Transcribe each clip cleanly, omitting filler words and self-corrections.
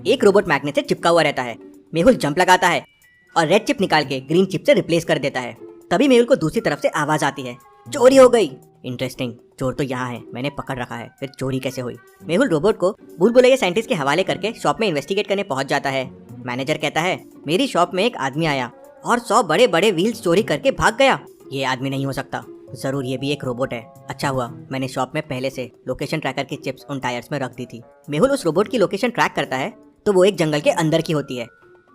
एक robot magnet से चिपका हुआ रहता है। मेहुल जंप लगाता है और रेड चिप निकाल के ग्रीन चिप से रिप्लेस कर देता है। तभी मेहुल को दूसरी तरफ से आवाज आती है, चोरी हो गई। इंटरेस्टिंग, चोर तो यहाँ है, मैंने पकड़ रखा है, फिर चोरी कैसे हुई। मेहुल रोबोट को भूल भुलैया साइंटिस्ट के हवाले करके शॉप में इन्वेस्टिगेट करने पहुंच जाता है। मैनेजर कहता है, मेरी शॉप में एक आदमी आया और 100 बड़े बड़े व्हील्स चोरी करके भाग गया। ये आदमी नहीं हो सकता, जरूर ये भी एक रोबोट है। अच्छा हुआ मैंने शॉप में पहले से लोकेशन ट्रैकर की चिप्स उन टायर्स में रख दी थी। मेहुल उस रोबोट की लोकेशन ट्रैक करता है तो वो एक जंगल के अंदर की होती है।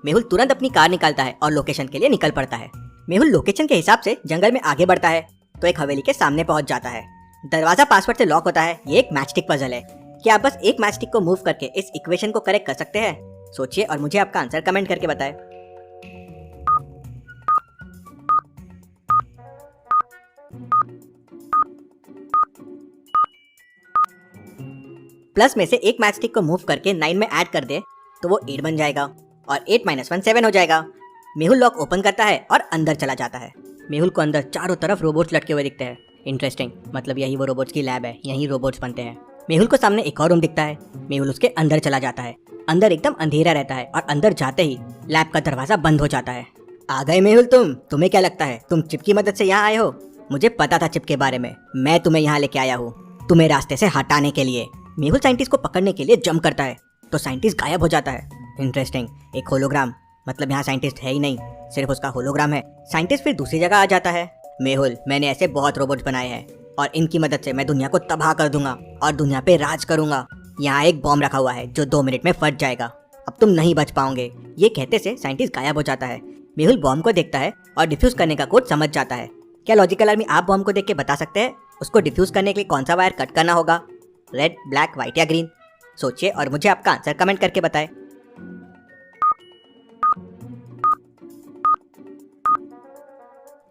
मेहुल तुरंत अपनी कार निकालता है और लोकेशन के लिए निकल पड़ता है। मेहुल लोकेशन के हिसाब से जंगल में आगे बढ़ता है तो एक हवेली के सामने पहुंच जाता है। दरवाजा पासवर्ड से लॉक होता है। ये एक मैचस्टिक पजल है। क्या आप बस एक मैचस्टिक को मूव करके इस इक्वेशन को करेक्ट कर सकते हैं? सोचिए और मुझे आपका आंसर कमेंट करके बताएं। प्लस में से एक मैचस्टिक को मूव करके 9 में ऐड कर दे तो वो 8 बन जाएगा और 8 - 1 7 हो जाएगा। मेहुल लॉक ओपन करता है और अंदर चला जाता है। मेहुल को अंदर चारों तरफ रोबोट्स लटके हुए दिखते हैं। इंटरेस्टिंग, मतलब यही वो रोबोट्स की लैब है, यही रोबोट्स बनते हैं। मेहुल को सामने एक और रूम दिखता है। मेहुल उसके अंदर चला जाता है। अंदर एकदम अंधेरा रहता है और अंदर जाते ही लैब का दरवाजा बंद हो जाता है। आ गए मेहुल तुम्हें क्या लगता है तुम चिप की मदद से यहाँ आए हो? मुझे पता था चिप के बारे में, मैं तुम्हें यहाँ लेके आया हूँ तुम्हें रास्ते से हटाने के लिए। मेहुल साइंटिस्ट को पकड़ने के लिए जंप करता है तो साइंटिस्ट गायब हो जाता है। इंटरेस्टिंग, एक होलोग्राम, मतलब यहाँ साइंटिस्ट है ही नहीं, सिर्फ उसका होलोग्राम है। साइंटिस्ट फिर दूसरी जगह आ जाता है। मेहुल, मैंने ऐसे बहुत रोबोट्स बनाए हैं और इनकी मदद से मैं दुनिया को तबाह कर दूंगा और दुनिया पे राज करूंगा। यहाँ एक बॉम्ब रखा हुआ है जो 2 मिनट में फट जाएगा, अब तुम नहीं बच पाओगे। ये कहते से साइंटिस्ट गायब हो जाता है। मेहुल बॉम्ब को देखता है और डिफ्यूज करने का कोड समझ जाता है। क्या लॉजिकल आर्मी आप बॉम्ब को देख के बता सकते हैं उसको डिफ्यूज करने के लिए कौन सा वायर कट करना होगा? रेड, ब्लैक, व्हाइट या ग्रीन? सोचिए और मुझे आपका आंसर कमेंट करके बताएं।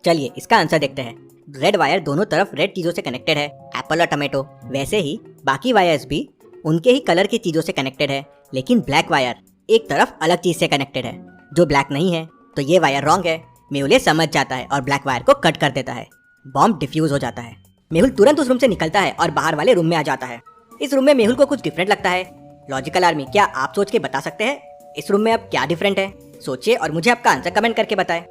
चलिए इसका आंसर देखते हैं। रेड वायर दोनों तरफ रेड चीजों से कनेक्टेड है, एप्पल और टमाटो। वैसे ही बाकी वायर्स भी उनके ही कलर की चीजों से कनेक्टेड है, लेकिन ब्लैक वायर एक तरफ अलग चीज से कनेक्टेड है जो ब्लैक नहीं है, तो ये वायर रॉन्ग है। मेहुल ये समझ जाता है और ब्लैक वायर को कट कर देता है। बॉम्ब डिफ्यूज हो जाता है। मेहुल तुरंत उस रूम से निकलता है और बाहर वाले रूम में आ जाता है। इस रूम में मेहुल को कुछ डिफरेंट लगता है। लॉजिकल आर्मी, क्या आप सोच के बता सकते हैं इस रूम में अब क्या डिफरेंट है? सोचिए और मुझे आपका आंसर कमेंट करके बताएं।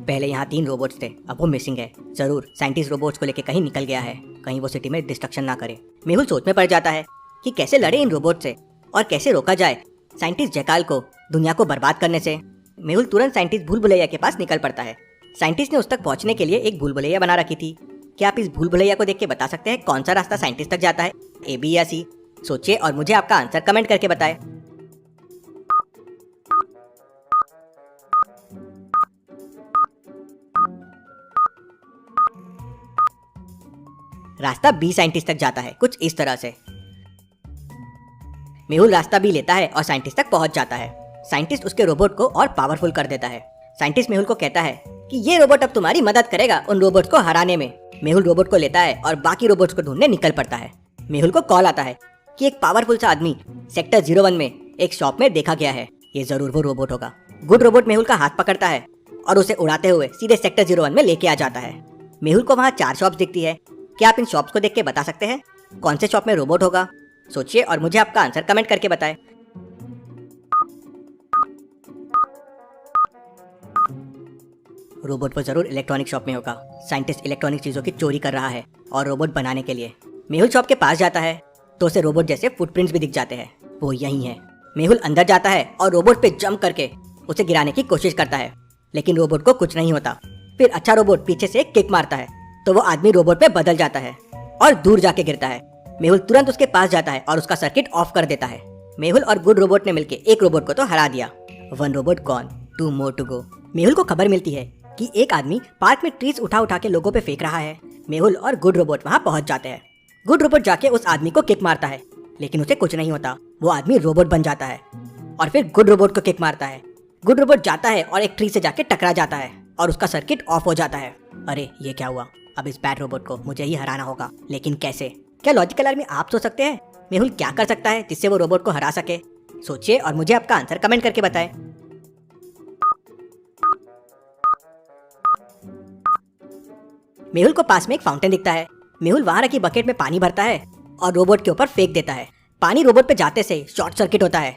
पहले यहाँ 3 रोबोट्स थे, अब वो मिसिंग है। जरूर साइंटिस्ट रोबोट्स को लेके कहीं निकल गया है, कहीं वो सिटी में डिस्ट्रक्शन ना करे। मेहुल सोच में पड़ जाता है कि कैसे लड़े इन रोबोट से और कैसे रोका जाए साइंटिस्ट जैकाल को दुनिया को बर्बाद करने से। मेहुल तुरंत साइंटिस्ट भूल भुलैया के पास निकल पड़ता है। साइंटिस्ट ने उस तक पहुंचने के लिए एक भूल भुलैया बना रखी थी। क्या आप इस भूल भुलैया को देख के बता सकते हैं कौन सा रास्ता साइंटिस्ट तक जाता है, ए, बी या सी? सोचिए और मुझे आपका आंसर कमेंट करके बताएं। रास्ता बी साइंटिस्ट तक जाता है, कुछ इस तरह से। मेहुल रास्ता बी लेता है और साइंटिस्ट तक पहुंच जाता है। साइंटिस्ट उसके रोबोट को और पावरफुल कर देता है। साइंटिस्ट मेहुल को कहता है कि ये रोबोट अब तुम्हारी मदद करेगा उन रोबोट्स को हराने में। मेहुल रोबोट को लेता है और बाकी रोबोट्स को ढूंढने निकल पड़ता है। मेहुल को कॉल आता है कि एक पावरफुल सा आदमी सेक्टर 01 में एक शॉप में देखा गया है, ये जरूर वो रोबोट होगा। गुड रोबोट मेहुल का हाथ पकड़ता है और उसे उड़ाते हुए सीधे सेक्टर 01 में लेके आ जाता है। मेहुल को वहाँ 4 शॉप्स दिखती है। क्या आप इन शॉप्स को देख के बता सकते हैं कौन से शॉप में रोबोट होगा? सोचिए और मुझे आपका आंसर कमेंट करके बताएं। रोबोट वो जरूर इलेक्ट्रॉनिक शॉप में होगा। साइंटिस्ट इलेक्ट्रॉनिक चीजों की चोरी कर रहा है और रोबोट बनाने के लिए। मेहुल शॉप के पास जाता है तो उसे रोबोट जैसे फुटप्रिंट्स भी दिख जाते हैं, वो यही है। मेहुल अंदर जाता है और रोबोट पे जंप करके उसे गिराने की कोशिश करता है, लेकिन रोबोट को कुछ नहीं होता। फिर अच्छा रोबोट पीछे से किक मारता है तो वो आदमी रोबोट पे बदल जाता है और दूर जाके गिरता है। मेहुल तुरंत उसके पास जाता है और उसका सर्किट ऑफ कर देता है। मेहुल और गुड रोबोट ने मिलकर एक रोबोट को तो हरा दिया। 1 robot gone, 2 more to go. Mehul को खबर मिलती है कि एक आदमी पार्क में ट्रीज उठा उठा के लोगों पे फेंक रहा है। मेहुल और गुड रोबोट वहाँ पहुँच जाते हैं। गुड रोबोट जाके उस आदमी को किक मारता है, लेकिन उसे कुछ नहीं होता। वो आदमी रोबोट बन जाता है और फिर गुड रोबोट को किक मारता है। गुड रोबोट जाता है और एक ट्री से जाके टकरा जाता है और उसका सर्किट ऑफ हो जाता है। अरे ये क्या हुआ? अब इस बैड रोबोट को मुझे ही हराना होगा, लेकिन कैसे? क्या लॉजिकल आर्मी आप सोच सकते हैं मेहुल क्या कर सकता है जिससे वो रोबोट को हरा सके? सोचिए और मुझे आपका आंसर कमेंट करके बताएं। मेहुल को पास में एक फाउंटेन दिखता है। मेहुल वहां रखी बकेट में पानी भरता है और रोबोट के ऊपर फेंक देता है। पानी रोबोट पे जाते से शॉर्ट सर्किट होता है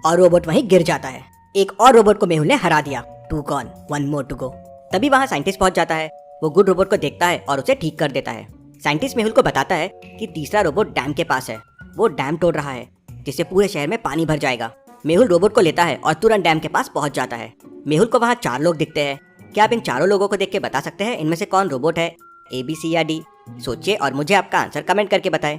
और रोबोट वहीं गिर जाता है। एक और रोबोट को मेहुल ने हरा दिया। 2 गॉन, 1 मोर टू गो। तभी वहां साइंटिस्ट पहुंच जाता है। वो गुड रोबोट को देखता है और उसे ठीक कर देता है। साइंटिस्ट मेहुल को बताता है कि तीसरा रोबोट डैम के पास है। वो डैम तोड़ रहा है जिससे पूरे शहर में पानी भर जाएगा। मेहुल रोबोट को लेता है और तुरंत डैम के पास पहुंच जाता है। मेहुल को वहाँ 4 लोग दिखते हैं। क्या आप इन चारों लोगों को देख के बता सकते हैं इनमें से कौन रोबोट है, A, B, C या D? सोचिए और मुझे आपका आंसर कमेंट करके बताएं।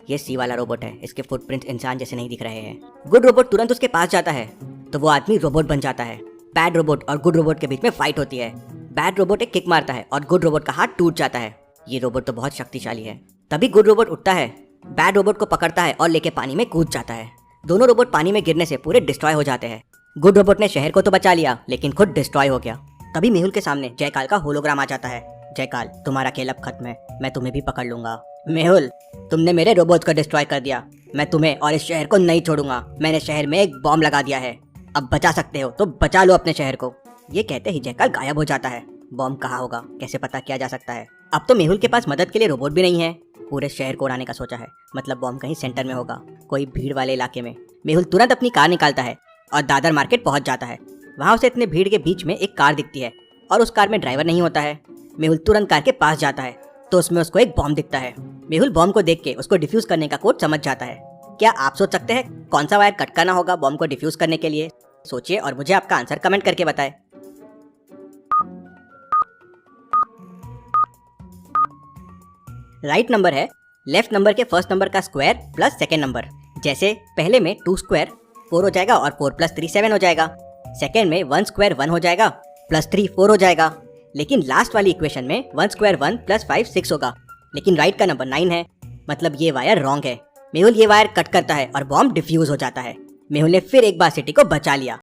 ये C वाला रोबोट है। इसके फुटप्रिंट्स इंसान जैसे नहीं दिख रहे हैं। गुड रोबोट तुरंत उसके पास जाता है तो वो आदमी रोबोट बन जाता है। बैड रोबोट और गुड रोबोट के बीच में फाइट होती है। बैड रोबोट एक किक मारता है और गुड रोबोट का हाथ टूट जाता है। ये रोबोट तो बहुत शक्तिशाली है। तभी गुड रोबोट उठता है, बैड रोबोट को पकड़ता है और लेके पानी में कूद जाता है। दोनों रोबोट पानी में गिरने से पूरे डिस्ट्रॉय हो जाते हैं। गुड रोबोट ने शहर को तो बचा लिया लेकिन खुद डिस्ट्रॉय हो गया। तभी मेहुल के सामने जयकाल का होलोग्राम आ जाता है। जयकाल, तुम्हारा खेल अब खत्म है, मैं तुम्हें भी पकड़ लूंगा। मेहुल, तुमने मेरे रोबोट को डिस्ट्रॉय कर दिया। मैं तुम्हें और इस शहर को नहीं छोड़ूंगा। मैंने शहर में एक बॉम्ब लगा दिया है। अब बचा सकते हो तो बचा लो अपने शहर को। ये कहते ही जयकाल गायब हो जाता है। बॉम्ब कहाँ होगा, कैसे पता किया जा सकता है? अब तो मेहुल के पास मदद के लिए रोबोट भी नहीं है। पूरे शहर को उड़ाने का सोचा है, मतलब बॉम्ब कहीं सेंटर में होगा, कोई भीड़ वाले इलाके में। मेहुल तुरंत अपनी कार निकालता है और दादर मार्केट पहुंच जाता है। वहां उसे इतने भीड़ के बीच में एक कार दिखती है और उस कार में ड्राइवर नहीं होता है। मेहुल तुरंत कार के पास जाता है तो उसमें उसको एक बॉम्ब दिखता है। मेहुल बॉम्ब को देख के उसको डिफ्यूज करने का कोड समझ जाता है। क्या आप सोच सकते हैं कौन सा वायर कट करना होगा बॉम्ब को डिफ्यूज करने के लिए? सोचिए और मुझे आपका आंसर कमेंट करके बताएं। राइट नंबर है लेफ्ट नंबर के फर्स्ट नंबर का स्क्वायर प्लस सेकेंड नंबर। जैसे पहले में 2 स्क्वायर 4 हो जाएगा और 4 + 3 7 हो जाएगा। सेकेंड में 1 स्क्वायर 1 हो जाएगा, +3 4 हो जाएगा। लेकिन लास्ट वाली इक्वेशन में 1 स्क्वायर 1 + 5 6 होगा। लेकिन राइट का नंबर 9 है, मतलब ये वायर रॉन्ग है। मेहुल ये वायर कट करता है और बॉम्ब डिफ्यूज हो जाता है। मेहुल ने फिर एक बार सिटी को बचा लिया।